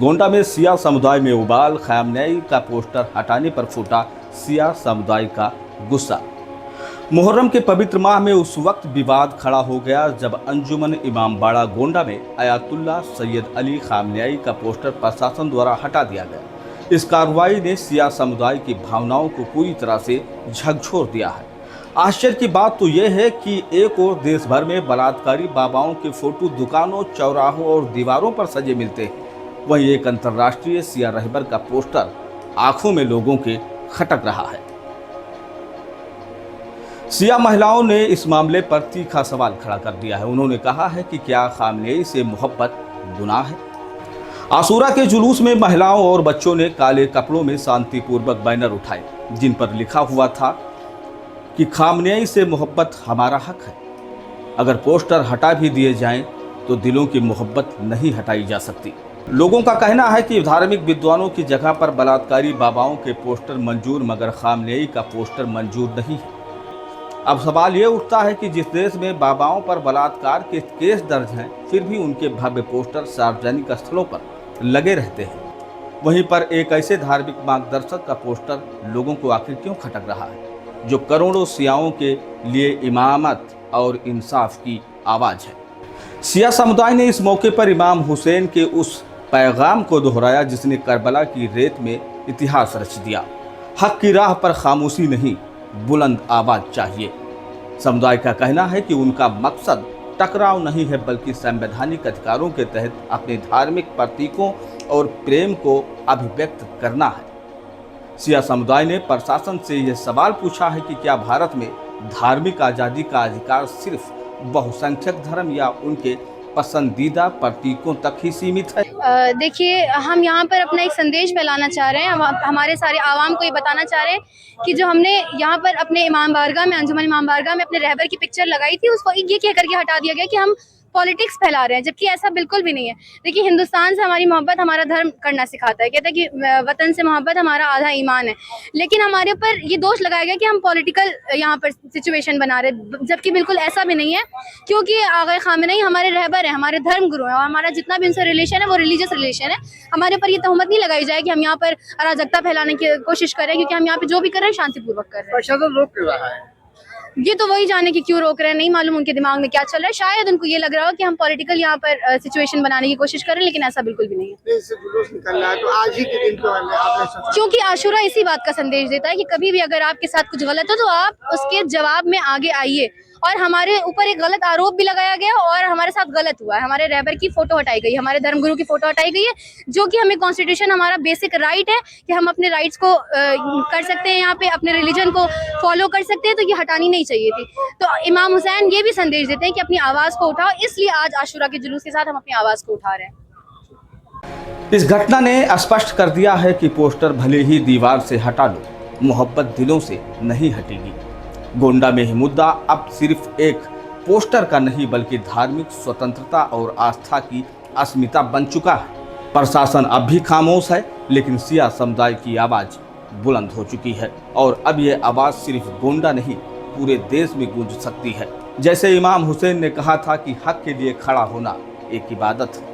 गोंडा में सिया समुदाय में उबाल, खामनेई का पोस्टर हटाने पर फूटा सिया समुदाय का गुस्सा। मुहर्रम के पवित्र माह में उस वक्त विवाद खड़ा हो गया जब अंजुमन इमामबाड़ा गोंडा में आयतुल्लाह सैयद अली खामनेई का पोस्टर प्रशासन द्वारा हटा दिया गया। इस कार्रवाई ने सिया समुदाय की भावनाओं को पूरी तरह से झकझोर दिया है। आश्चर्य की बात तो यह है कि एक और देश भर में बलात्कारी बाबाओं के फोटो दुकानों, चौराहों और दीवारों पर सजे मिलते हैं, वहीं एक अंतर्राष्ट्रीय सिया रहबर का पोस्टर आंखों में लोगों के खटक रहा है। सिया महिलाओं ने इस मामले पर तीखा सवाल खड़ा कर दिया है। उन्होंने कहा है कि क्या खामनेई से मोहब्बत गुनाह है। आशूरा के जुलूस में महिलाओं और बच्चों ने काले कपड़ों में शांतिपूर्वक बैनर उठाए जिन पर लिखा हुआ था कि खामनेई से मोहब्बत हमारा हक है। अगर पोस्टर हटा भी दिए जाएं तो दिलों की मोहब्बत नहीं हटाई जा सकती। लोगों का कहना है कि धार्मिक विद्वानों की जगह पर बलात्कारी बाबाओं के पोस्टर मंजूर, मगर खामनेई का पोस्टर मंजूर नहीं है। अब सवाल ये उठता है कि जिस देश में बाबाओं पर बलात्कार के केस दर्ज हैं, फिर भी उनके भव्य पोस्टर सार्वजनिक स्थलों पर लगे रहते हैं। वहीं पर एक ऐसे धार्मिक मार्गदर्शक का पोस्टर लोगों को आखिर क्यों खटक रहा है, जो करोड़ों सियाओं के लिए इमामत और इंसाफ की आवाज़ है। सिया समुदाय ने इस मौके पर इमाम हुसैन के उस पैगाम को दोहराया जिसने करबला की रेत में इतिहास रच दिया। हक की राह पर खामोशी नहीं, बुलंद आवाज चाहिए। समुदाय का कहना है कि उनका मकसद टकराव नहीं है, बल्कि संवैधानिक अधिकारों के तहत अपने धार्मिक प्रतीकों और प्रेम को अभिव्यक्त करना है। सिया समुदाय ने प्रशासन से यह सवाल पूछा है कि क्या भारत में धार्मिक आज़ादी का अधिकार सिर्फ बहुसंख्यक धर्म या उनके पसंदीदा प्रतीकों तक ही सीमित है। देखिए, हम यहाँ पर अपना एक संदेश फैलाना चाह रहे हैं। हम हमारे सारे आवाम को ये बताना चाह रहे हैं कि जो हमने यहाँ पर अपने इमाम बारगाह में, अंजुमन इमाम बारगाह में अपने रहबर की पिक्चर लगाई थी, उसको ये कह करके हटा दिया गया कि हम पॉलिटिक्स फैला रहे हैं, जबकि ऐसा बिल्कुल भी नहीं है। देखिए, हिंदुस्तान से हमारी मोहब्बत हमारा धर्म करना सिखाता है। कहता है कि वतन से मोहब्बत हमारा आधा ईमान है। लेकिन हमारे ऊपर ये दोष लगाया गया कि हम पॉलिटिकल यहाँ पर सिचुएशन बना रहे, जबकि बिल्कुल ऐसा भी नहीं है, क्योंकि आगे खामनेई हमारे रहबर है, हमारे धर्म गुरु हैं और हमारा जितना भी उनसे रिलेशन है वो रिलीजियस रिलेशन है। हमारे ऊपर ये तहमत नहीं लगाई जाए कि हम यहाँ पर अराजकता फैलाने की कोशिश कर रहे हैं, क्योंकि हम यहाँ पे जो भी कर रहे हैं शांतिपूर्वक कर रहे हैं। प्रशासन रोक क्यों रहा है? ये तो वही जाने कि क्यों रोक रहे हैं, नहीं मालूम उनके दिमाग में क्या चल रहा है। शायद उनको ये लग रहा हो कि हम पॉलिटिकल यहाँ पर सिचुएशन बनाने की कोशिश कर रहे हैं, लेकिन ऐसा बिल्कुल भी नहीं है। इससे जुलूस निकल रहा है तो आज ही के दिन तो आपने सोचा, क्योंकि आशूरा इसी बात का संदेश देता है कि कभी भी अगर आपके साथ कुछ गलत हो तो आप उसके जवाब में आगे आइए। और हमारे ऊपर एक गलत आरोप भी लगाया गया और हमारे साथ गलत हुआ है। हमारे रहबर की फोटो हटाई गई, हमारे धर्मगुरु की फोटो हटाई गई है, जो कि हमें कॉन्स्टिट्यूशन हमारा बेसिक राइट है कि हम अपने राइट्स को कर सकते हैं, यहाँ पे अपने रिलीजन को फॉलो कर सकते हैं। तो ये हटानी नहीं चाहिए थी। तो इमाम हुसैन ये भी संदेश देते हैं कि अपनी आवाज़ को उठाओ, इसलिए आज आशूरा के जुलूस के साथ हम अपनी आवाज़ को उठा रहे हैं। इस घटना ने स्पष्ट कर दिया है कि पोस्टर भले ही दीवार से हटा लो, मोहब्बत दिलों से नहीं हटेगी। गोंडा में ही मुद्दा अब सिर्फ एक पोस्टर का नहीं, बल्कि धार्मिक स्वतंत्रता और आस्था की अस्मिता बन चुका है। प्रशासन अब भी खामोश है, लेकिन सिया समुदाय की आवाज़ बुलंद हो चुकी है और अब ये आवाज़ सिर्फ गोंडा नहीं, पूरे देश में गूंज सकती है। जैसे इमाम हुसैन ने कहा था कि हक के लिए खड़ा होना एक इबादत है।